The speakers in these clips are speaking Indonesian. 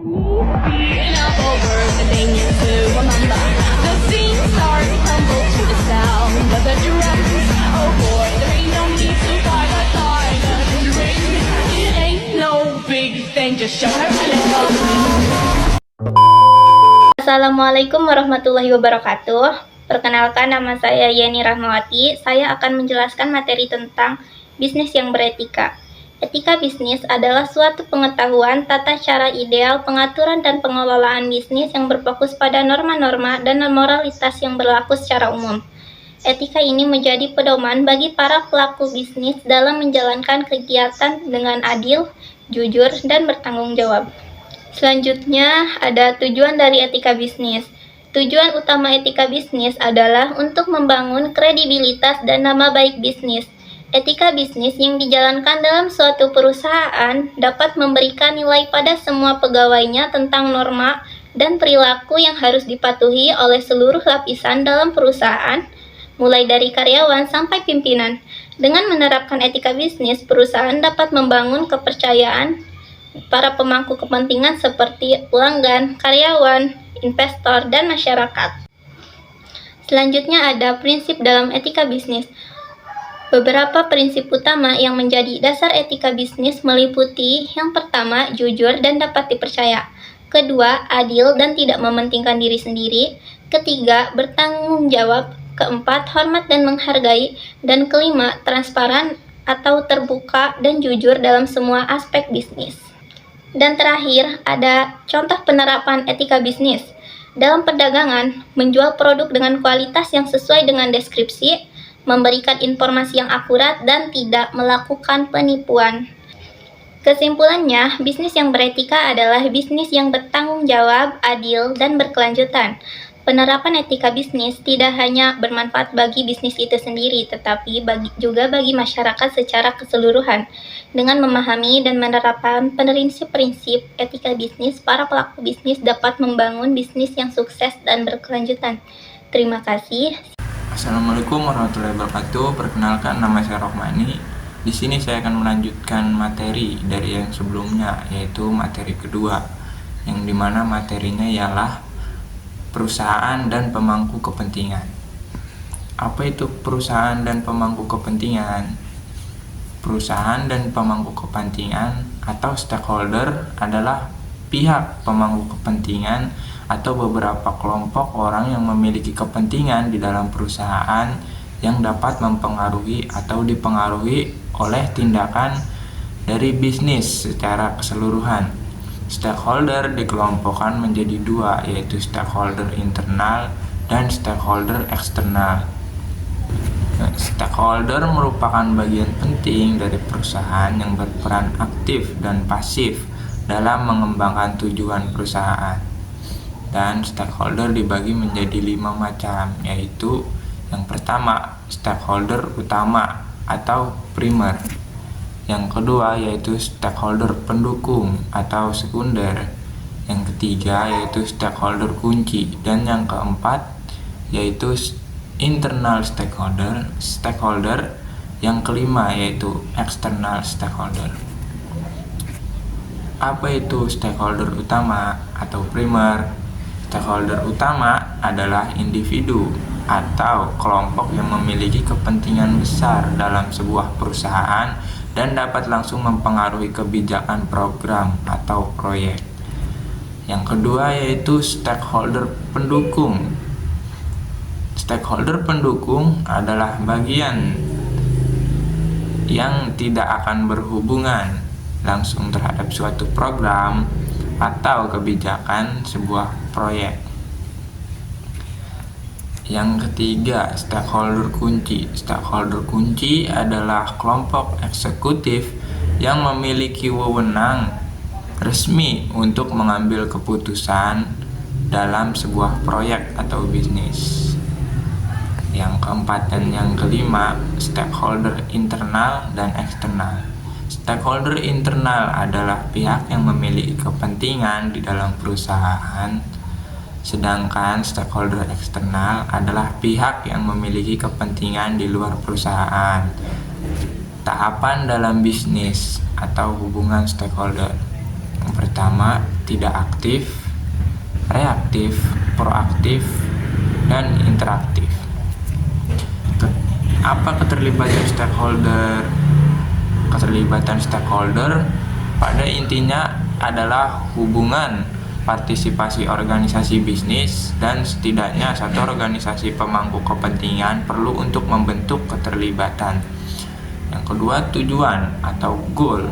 Being up over the thing to remember. The scene starts to tumble to the sound of the drums. Oh boy, there ain't no need to fight the silence in the ring. It ain't no big thing, just show her a little. Assalamualaikum warahmatullahi wabarakatuh. Perkenalkan, nama saya Yeni Rahmawati. Saya akan menjelaskan materi tentang bisnis yang beretika. Etika bisnis adalah suatu pengetahuan tata cara ideal pengaturan dan pengelolaan bisnis yang berfokus pada norma-norma dan moralitas yang berlaku secara umum. Etika ini menjadi pedoman bagi para pelaku bisnis dalam menjalankan kegiatan dengan adil, jujur, dan bertanggung jawab. Selanjutnya, ada tujuan dari etika bisnis. Tujuan utama etika bisnis adalah untuk membangun kredibilitas dan nama baik bisnis. Etika bisnis yang dijalankan dalam suatu perusahaan dapat memberikan nilai pada semua pegawainya tentang norma dan perilaku yang harus dipatuhi oleh seluruh lapisan dalam perusahaan, mulai dari karyawan sampai pimpinan. Dengan menerapkan etika bisnis, perusahaan dapat membangun kepercayaan para pemangku kepentingan seperti pelanggan, karyawan, investor, dan masyarakat. Selanjutnya ada prinsip dalam etika bisnis. Beberapa prinsip utama yang menjadi dasar etika bisnis meliputi yang pertama, jujur dan dapat dipercaya. Kedua, adil dan tidak mementingkan diri sendiri. Ketiga, bertanggung jawab. Keempat, hormat dan menghargai. Dan kelima, transparan atau terbuka dan jujur dalam semua aspek bisnis. Dan terakhir, ada contoh penerapan etika bisnis. Dalam perdagangan, menjual produk dengan kualitas yang sesuai dengan deskripsi, memberikan informasi yang akurat, dan tidak melakukan penipuan. Kesimpulannya, bisnis yang beretika adalah bisnis yang bertanggung jawab, adil, dan berkelanjutan. Penerapan etika bisnis tidak hanya bermanfaat bagi bisnis itu sendiri, tetapi juga bagi masyarakat secara keseluruhan. Dengan memahami dan menerapkan prinsip-prinsip etika bisnis, para pelaku bisnis dapat membangun bisnis yang sukses dan berkelanjutan. Terima kasih. Assalamualaikum warahmatullahi wabarakatuh. Perkenalkan, nama saya Rohmani. Di sini saya akan melanjutkan materi dari yang sebelumnya, yaitu materi kedua, yang dimana materinya ialah perusahaan dan pemangku kepentingan. Apa itu perusahaan dan pemangku kepentingan? Perusahaan dan pemangku kepentingan atau stakeholder adalah pihak pemangku kepentingan atau beberapa kelompok orang yang memiliki kepentingan di dalam perusahaan yang dapat mempengaruhi atau dipengaruhi oleh tindakan dari bisnis secara keseluruhan. Stakeholder dikelompokkan menjadi dua, yaitu stakeholder internal dan stakeholder eksternal. Stakeholder merupakan bagian penting dari perusahaan yang berperan aktif dan pasif dalam mengembangkan tujuan perusahaan. Dan stakeholder dibagi menjadi 5 macam, yaitu yang pertama, stakeholder utama atau primer. Yang kedua yaitu stakeholder pendukung atau sekunder. Yang ketiga yaitu stakeholder kunci. Dan yang keempat yaitu internal stakeholder. Yang kelima yaitu external stakeholder. Apa itu stakeholder utama atau primer? Stakeholder utama adalah individu atau kelompok yang memiliki kepentingan besar dalam sebuah perusahaan dan dapat langsung mempengaruhi kebijakan program atau proyek. Yang kedua yaitu stakeholder pendukung. Stakeholder pendukung adalah bagian yang tidak akan berhubungan langsung terhadap suatu program atau kebijakan sebuah proyek. Yang ketiga, stakeholder kunci. Stakeholder kunci adalah kelompok eksekutif yang memiliki wewenang resmi untuk mengambil keputusan dalam sebuah proyek atau bisnis. Yang keempat dan yang kelima, stakeholder internal dan eksternal. Stakeholder internal adalah pihak yang memiliki kepentingan di dalam perusahaan, sedangkan stakeholder eksternal adalah pihak yang memiliki kepentingan di luar perusahaan. Tahapan dalam bisnis atau hubungan stakeholder. Yang pertama, tidak aktif, reaktif, proaktif, dan interaktif. Apa keterlibatan stakeholder? Keterlibatan stakeholder pada intinya adalah hubungan partisipasi organisasi bisnis, dan setidaknya satu organisasi pemangku kepentingan perlu untuk membentuk keterlibatan. Yang kedua, tujuan atau goal.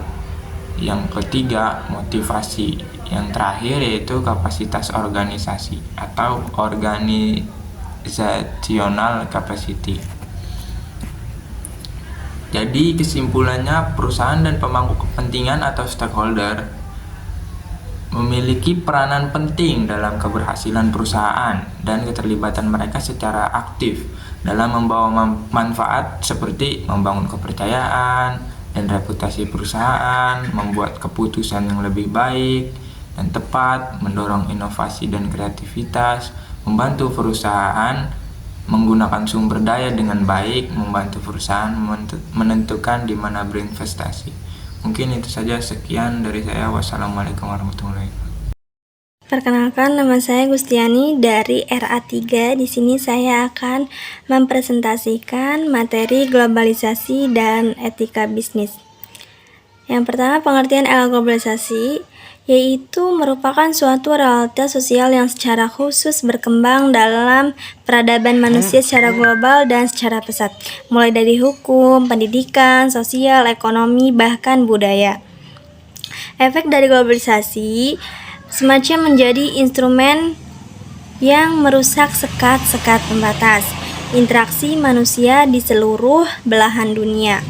Yang ketiga, motivasi. Yang terakhir yaitu kapasitas organisasi atau organizational capacity. Jadi kesimpulannya, perusahaan dan pemangku kepentingan atau stakeholder memiliki peranan penting dalam keberhasilan perusahaan, dan keterlibatan mereka secara aktif dalam membawa manfaat seperti membangun kepercayaan dan reputasi perusahaan, membuat keputusan yang lebih baik dan tepat, mendorong inovasi dan kreativitas, membantu perusahaan menggunakan sumber daya dengan baik, membantu perusahaan menentukan di mana berinvestasi. Mungkin itu saja, sekian dari saya. Wassalamualaikum warahmatullahi wabarakatuh. Perkenalkan, nama saya Gustiani dari RA3. Di sini saya akan mempresentasikan materi globalisasi dan etika bisnis. Yang pertama, pengertian era globalisasi yaitu merupakan suatu realitas sosial yang secara khusus berkembang dalam peradaban manusia secara global dan secara pesat, mulai dari hukum, pendidikan, sosial, ekonomi, bahkan budaya. Efek dari globalisasi semacam menjadi instrumen yang merusak sekat-sekat pembatas interaksi manusia di seluruh belahan dunia.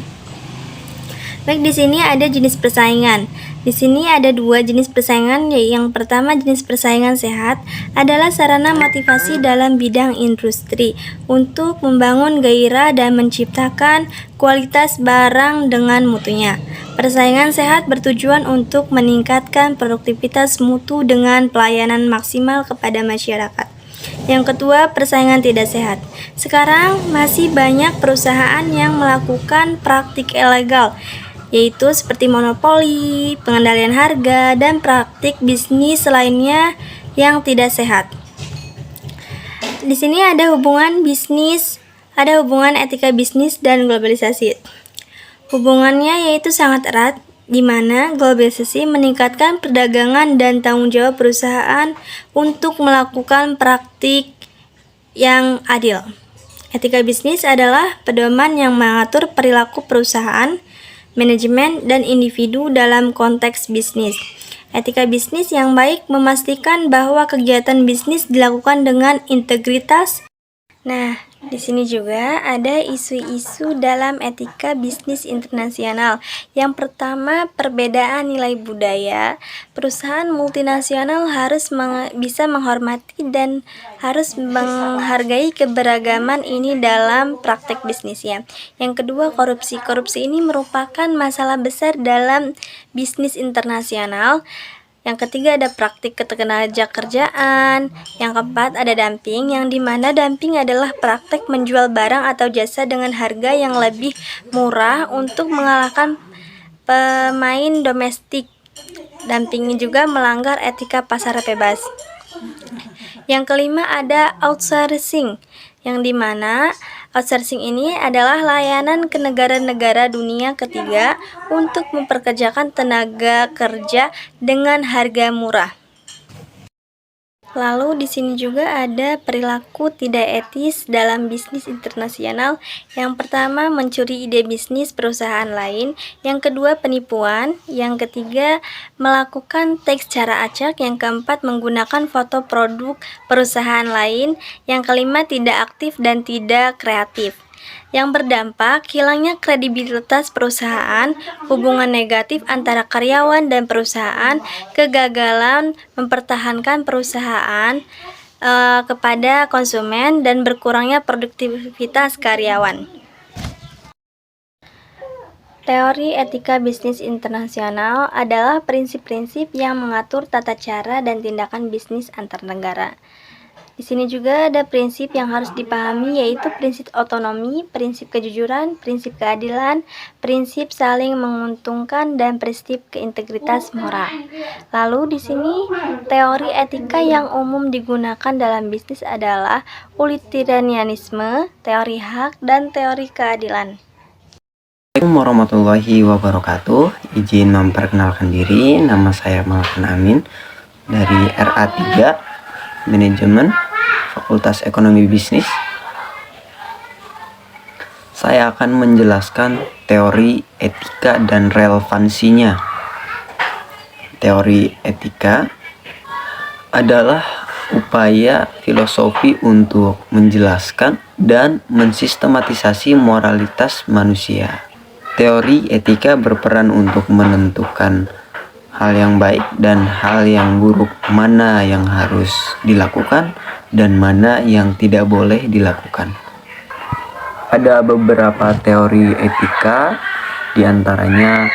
Baik, di sini ada jenis persaingan. Di sini ada dua jenis persaingan. Yang pertama, jenis persaingan sehat adalah sarana motivasi dalam bidang industri untuk membangun gairah dan menciptakan kualitas barang dengan mutunya. Persaingan sehat bertujuan untuk meningkatkan produktivitas mutu dengan pelayanan maksimal kepada masyarakat. Yang kedua, persaingan tidak sehat. Sekarang masih banyak perusahaan yang melakukan praktik ilegal, yaitu seperti monopoli, pengendalian harga, dan praktik bisnis lainnya yang tidak sehat. Di sini ada hubungan etika bisnis dan globalisasi. Hubungannya yaitu sangat erat, di mana globalisasi meningkatkan perdagangan dan tanggung jawab perusahaan untuk melakukan praktik yang adil. Etika bisnis adalah pedoman yang mengatur perilaku perusahaan, manajemen, dan individu dalam konteks bisnis. Etika bisnis yang baik memastikan bahwa kegiatan bisnis dilakukan dengan integritas. Nah, di sini juga ada isu-isu dalam etika bisnis internasional. Yang pertama, perbedaan nilai budaya. Perusahaan multinasional harus bisa menghormati dan harus menghargai keberagaman ini dalam praktek bisnisnya. Yang kedua, korupsi. Korupsi ini merupakan masalah besar dalam bisnis internasional. Yang ketiga, ada praktik ketenagakerjaan. Yang keempat, ada dumping, yang dimana dumping adalah praktik menjual barang atau jasa dengan harga yang lebih murah untuk mengalahkan pemain domestik. Dumping juga melanggar etika pasar bebas. Yang kelima, ada outsourcing, yang dimana outsourcing ini adalah layanan ke negara-negara dunia ketiga untuk memperkerjakan tenaga kerja dengan harga murah. Lalu di sini juga ada perilaku tidak etis dalam bisnis internasional. Yang pertama, mencuri ide bisnis perusahaan lain. Yang kedua, penipuan. Yang ketiga, melakukan teks secara acak. Yang keempat, menggunakan foto produk perusahaan lain. Yang kelima, tidak aktif dan tidak kreatif, yang berdampak hilangnya kredibilitas perusahaan, hubungan negatif antara karyawan dan perusahaan, kegagalan mempertahankan perusahaan kepada konsumen, dan berkurangnya produktivitas karyawan. Teori etika bisnis internasional adalah prinsip-prinsip yang mengatur tata cara dan tindakan bisnis antar negara. Di sini juga ada prinsip yang harus dipahami, yaitu prinsip otonomi, prinsip kejujuran, prinsip keadilan, prinsip saling menguntungkan, dan prinsip keintegritas moral. Lalu di sini teori etika yang umum digunakan dalam bisnis adalah utilitarianisme, teori hak, dan teori keadilan. Assalamualaikum warahmatullahi wabarakatuh. Izin memperkenalkan diri, nama saya Malkan Amin dari RA3 Manajemen Fakultas Ekonomi Bisnis. Saya akan menjelaskan teori etika dan relevansinya. Teori etika adalah upaya filosofi untuk menjelaskan dan mensistematisasi moralitas manusia. Teori etika berperan untuk menentukan hal yang baik dan hal yang buruk, mana yang harus dilakukan dan mana yang tidak boleh dilakukan. Ada beberapa teori etika, diantaranya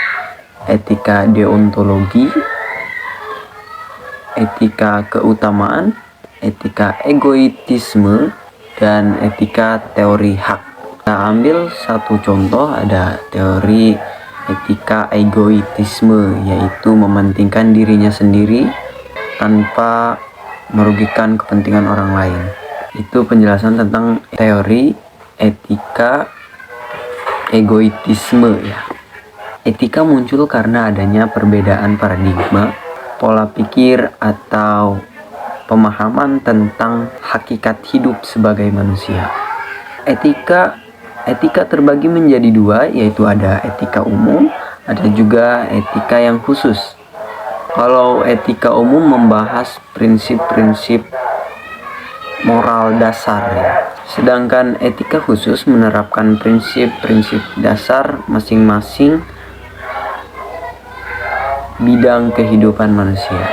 etika deontologi, etika keutamaan, etika egoisme, dan etika teori hak. Kita ambil satu contoh, ada teori etika egoisme, yaitu mementingkan dirinya sendiri tanpa merugikan kepentingan orang lain. Itu penjelasan tentang teori etika egoisme ya. Etika muncul karena adanya perbedaan paradigma, pola pikir atau pemahaman tentang hakikat hidup sebagai manusia. Etika terbagi menjadi dua, yaitu ada etika umum, ada juga etika yang khusus. Kalau etika umum membahas prinsip-prinsip moral dasar ya. Sedangkan etika khusus menerapkan prinsip-prinsip dasar masing-masing bidang kehidupan manusia.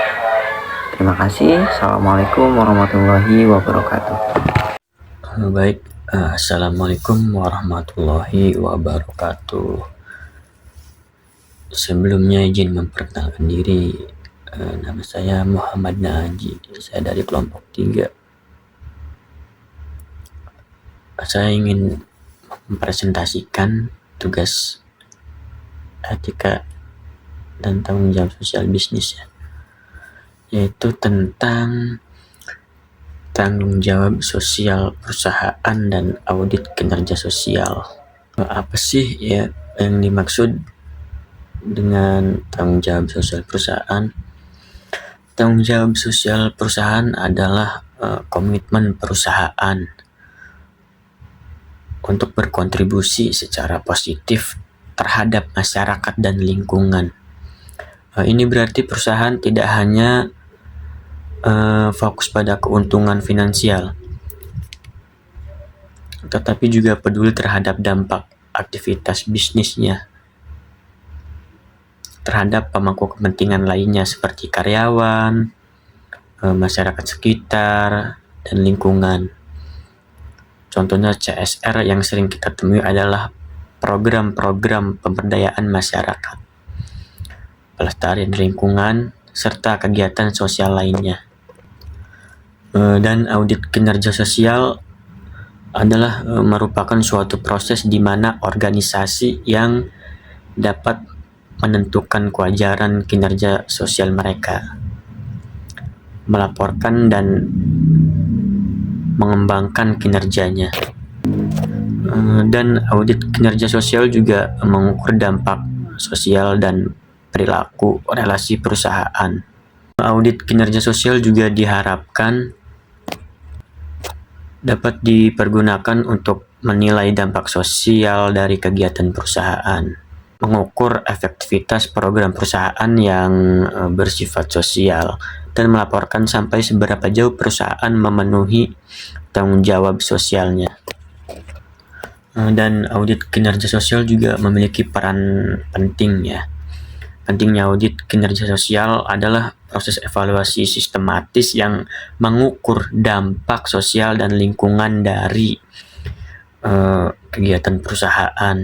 Terima kasih. Assalamualaikum warahmatullahi wabarakatuh. Baik, Assalamualaikum warahmatullahi wabarakatuh. Sebelumnya izin memperkenalkan diri. Nama saya Muhammad Naji. Saya dari kelompok 3. Saya ingin mempresentasikan tugas etika dan tanggung jawab sosial bisnis ya, yaitu tentang tanggung jawab sosial perusahaan dan audit kinerja sosial. Apa sih ya yang dimaksud dengan tanggung jawab sosial perusahaan? Tanggung jawab sosial perusahaan adalah komitmen perusahaan untuk berkontribusi secara positif terhadap masyarakat dan lingkungan. Ini berarti perusahaan tidak hanya fokus pada keuntungan finansial, tetapi juga peduli terhadap dampak aktivitas bisnisnya terhadap pemangku kepentingan lainnya seperti karyawan, masyarakat sekitar, dan lingkungan. Contohnya CSR yang sering kita temui adalah program-program pemberdayaan masyarakat, pelestarian lingkungan, serta kegiatan sosial lainnya. Dan audit kinerja sosial adalah merupakan suatu proses di mana organisasi yang dapat menentukan kewajaran kinerja sosial mereka, melaporkan dan mengembangkan kinerjanya. Dan audit kinerja sosial juga mengukur dampak sosial dan perilaku relasi perusahaan. Audit kinerja sosial juga diharapkan dapat dipergunakan untuk menilai dampak sosial dari kegiatan perusahaan, mengukur efektivitas program perusahaan yang bersifat sosial, dan melaporkan sampai seberapa jauh perusahaan memenuhi tanggung jawab sosialnya. Dan audit kinerja sosial juga memiliki peran penting ya. Pentingnya audit kinerja sosial adalah proses evaluasi sistematis yang mengukur dampak sosial dan lingkungan dari kegiatan perusahaan.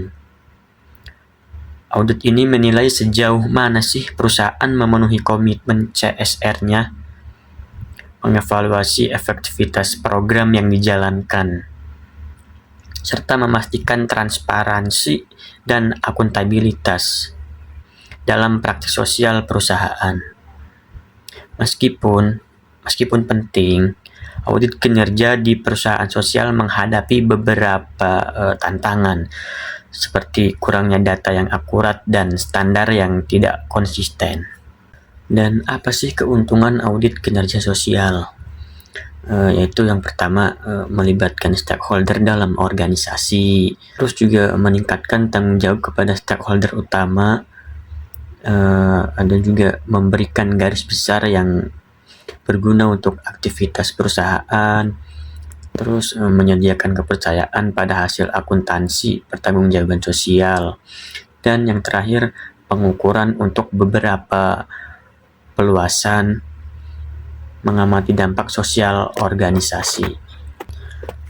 Audit ini menilai sejauh mana sih perusahaan memenuhi komitmen CSR-nya mengevaluasi efektivitas program yang dijalankan, serta memastikan transparansi dan akuntabilitas dalam praktik sosial perusahaan. Meskipun penting, audit kinerja di perusahaan sosial menghadapi beberapa tantangan, seperti kurangnya data yang akurat dan standar yang tidak konsisten. Dan apa sih keuntungan audit kinerja sosial? Yaitu yang pertama, melibatkan stakeholder dalam organisasi, terus juga meningkatkan tanggung jawab kepada stakeholder utama, ada juga memberikan garis besar yang berguna untuk aktivitas perusahaan, terus menyediakan kepercayaan pada hasil akuntansi pertanggungjawaban sosial, dan yang terakhir pengukuran untuk beberapa peluasan, mengamati dampak sosial organisasi.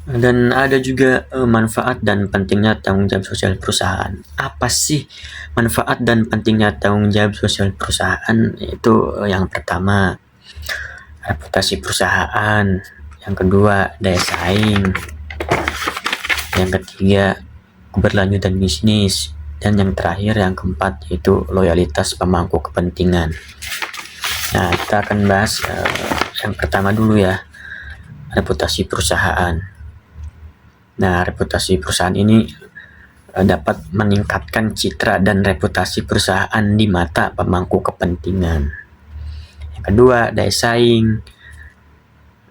Dan ada juga manfaat dan pentingnya tanggung jawab sosial perusahaan. Apa sih manfaat dan pentingnya tanggung jawab sosial perusahaan? Itu yang pertama, reputasi perusahaan. Yang kedua, daya saing. Yang ketiga, keberlanjutan bisnis. Dan yang terakhir, yang keempat, yaitu loyalitas pemangku kepentingan. Nah, kita akan bahas yang pertama dulu ya, reputasi perusahaan. Nah, reputasi perusahaan ini dapat meningkatkan citra dan reputasi perusahaan di mata pemangku kepentingan. Yang kedua, daya saing.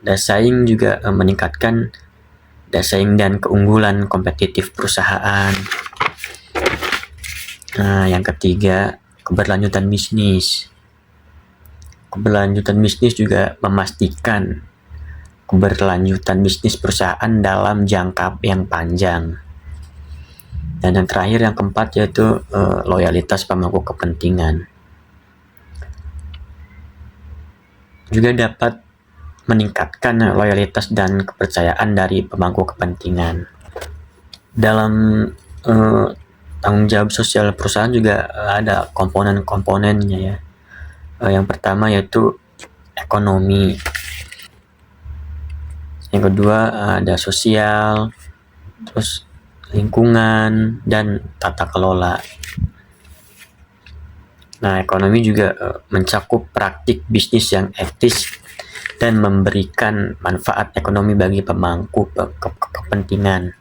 Daya saing juga meningkatkan daya saing dan keunggulan kompetitif perusahaan. Nah, yang ketiga, keberlanjutan bisnis. Keberlanjutan bisnis juga memastikan keberlanjutan bisnis perusahaan dalam jangka yang panjang. Dan yang terakhir, yang keempat, yaitu loyalitas pemangku kepentingan. Juga dapat meningkatkan loyalitas dan kepercayaan dari pemangku kepentingan. Dalam tanggung jawab sosial perusahaan juga ada komponen-komponennya ya. Yang pertama yaitu ekonomi. Yang kedua ada sosial, terus lingkungan, dan tata kelola. Nah, ekonomi juga mencakup praktik bisnis yang etis dan memberikan manfaat ekonomi bagi pemangku kepentingan.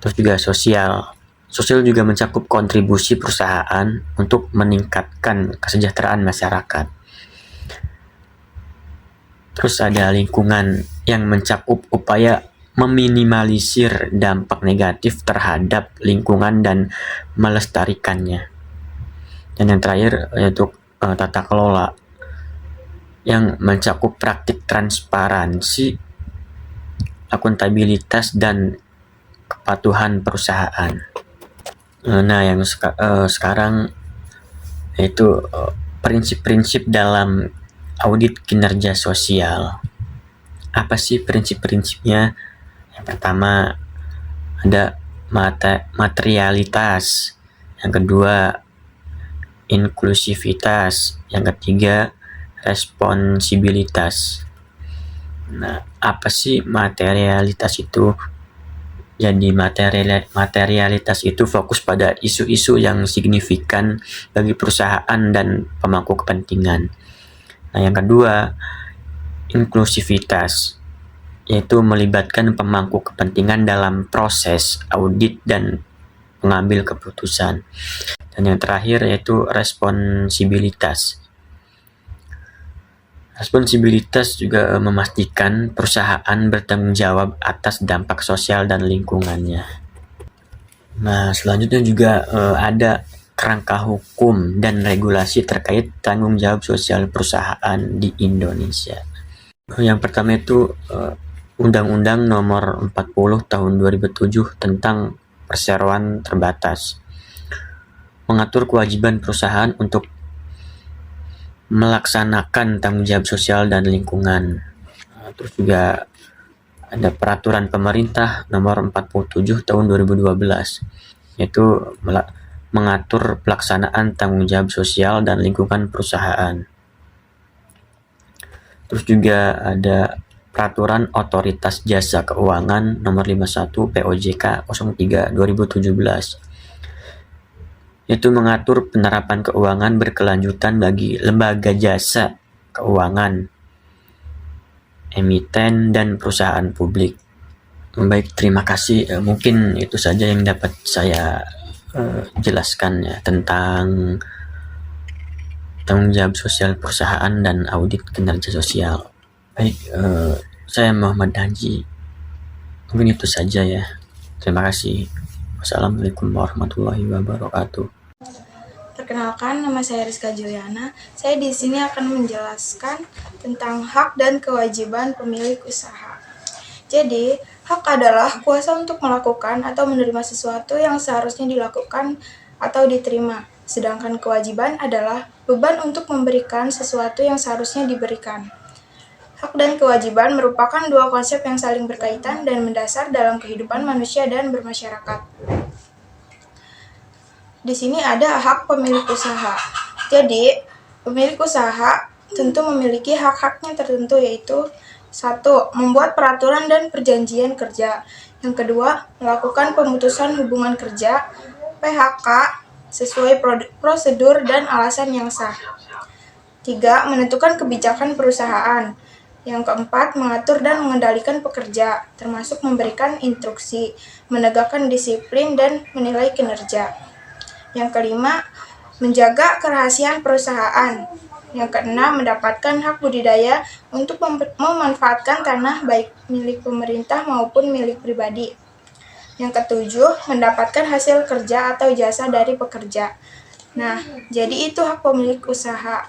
Terus juga sosial. Sosial juga mencakup kontribusi perusahaan untuk meningkatkan kesejahteraan masyarakat. Terus ada lingkungan yang mencakup upaya meminimalisir dampak negatif terhadap lingkungan dan melestarikannya. Dan yang terakhir yaitu tata kelola yang mencakup praktik transparansi, akuntabilitas, dan kepatuhan perusahaan. Nah, yang sekarang yaitu prinsip-prinsip dalam audit kinerja sosial. Apa sih prinsip-prinsipnya? Yang pertama ada materialitas, yang kedua inklusivitas, yang ketiga responsibilitas. Nah, apa sih materialitas itu? Jadi materialitas itu fokus pada isu-isu yang signifikan bagi perusahaan dan pemangku kepentingan. Nah, yang kedua, inklusivitas, yaitu melibatkan pemangku kepentingan dalam proses audit dan mengambil keputusan. Dan yang terakhir yaitu responsibilitas. Responsibilitas juga memastikan perusahaan bertanggung jawab atas dampak sosial dan lingkungannya. Nah, selanjutnya juga ada kerangka hukum dan regulasi terkait tanggung jawab sosial perusahaan di Indonesia. Yang pertama itu Undang-Undang Nomor 40 Tahun 2007 tentang perseroan terbatas, mengatur kewajiban perusahaan untuk melaksanakan tanggung jawab sosial dan lingkungan. Terus juga ada peraturan pemerintah nomor 47 tahun 2012, yaitu mengatur pelaksanaan tanggung jawab sosial dan lingkungan perusahaan. Terus juga ada Peraturan Otoritas Jasa Keuangan Nomor 51 POJK 03 2017. Itu mengatur penerapan keuangan berkelanjutan bagi lembaga jasa keuangan, emiten, dan perusahaan publik. Baik, terima kasih. Mungkin itu saja yang dapat saya jelaskan ya tentang tanggung jawab sosial perusahaan dan audit kinerja sosial. Baik, saya Muhammad Haji. Mungkin itu saja ya. Terima kasih. Wassalamualaikum warahmatullahi wabarakatuh. Perkenalkan, nama saya Rizka Juliana. Saya di sini akan menjelaskan tentang hak dan kewajiban pemilik usaha. Jadi, hak adalah kuasa untuk melakukan atau menerima sesuatu yang seharusnya dilakukan atau diterima. Sedangkan kewajiban adalah beban untuk memberikan sesuatu yang seharusnya diberikan. Hak dan kewajiban merupakan dua konsep yang saling berkaitan dan mendasar dalam kehidupan manusia dan bermasyarakat. Di sini ada hak pemilik usaha. Jadi, pemilik usaha tentu memiliki hak-haknya tertentu, yaitu 1. Membuat peraturan dan perjanjian kerja. Yang kedua, melakukan pemutusan hubungan kerja (PHK) sesuai prosedur dan alasan yang sah. 3. Menentukan kebijakan perusahaan. Yang keempat, mengatur dan mengendalikan pekerja, termasuk memberikan instruksi, menegakkan disiplin, dan menilai kinerja. Yang kelima, menjaga kerahasiaan perusahaan. Yang keenam, mendapatkan hak budidaya untuk memanfaatkan tanah baik milik pemerintah maupun milik pribadi. Yang ketujuh, mendapatkan hasil kerja atau jasa dari pekerja. Nah, jadi itu hak pemilik usaha.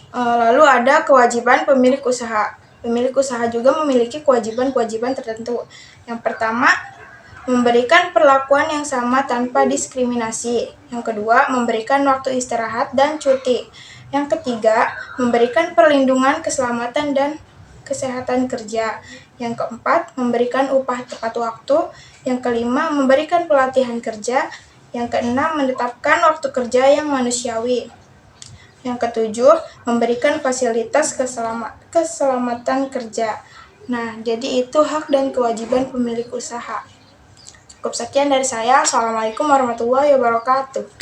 Lalu ada kewajiban pemilik usaha. Pemilik usaha juga memiliki kewajiban-kewajiban tertentu. Yang pertama, memberikan perlakuan yang sama tanpa diskriminasi. Yang kedua, memberikan waktu istirahat dan cuti. Yang ketiga, memberikan perlindungan keselamatan dan kesehatan kerja. Yang keempat, memberikan upah tepat waktu. Yang kelima, memberikan pelatihan kerja. Yang keenam, menetapkan waktu kerja yang manusiawi. Yang ketujuh, memberikan fasilitas keselamatan kerja. Nah, jadi itu hak dan kewajiban pemilik usaha. Cukup sekian dari saya. Assalamualaikum warahmatullahi wabarakatuh.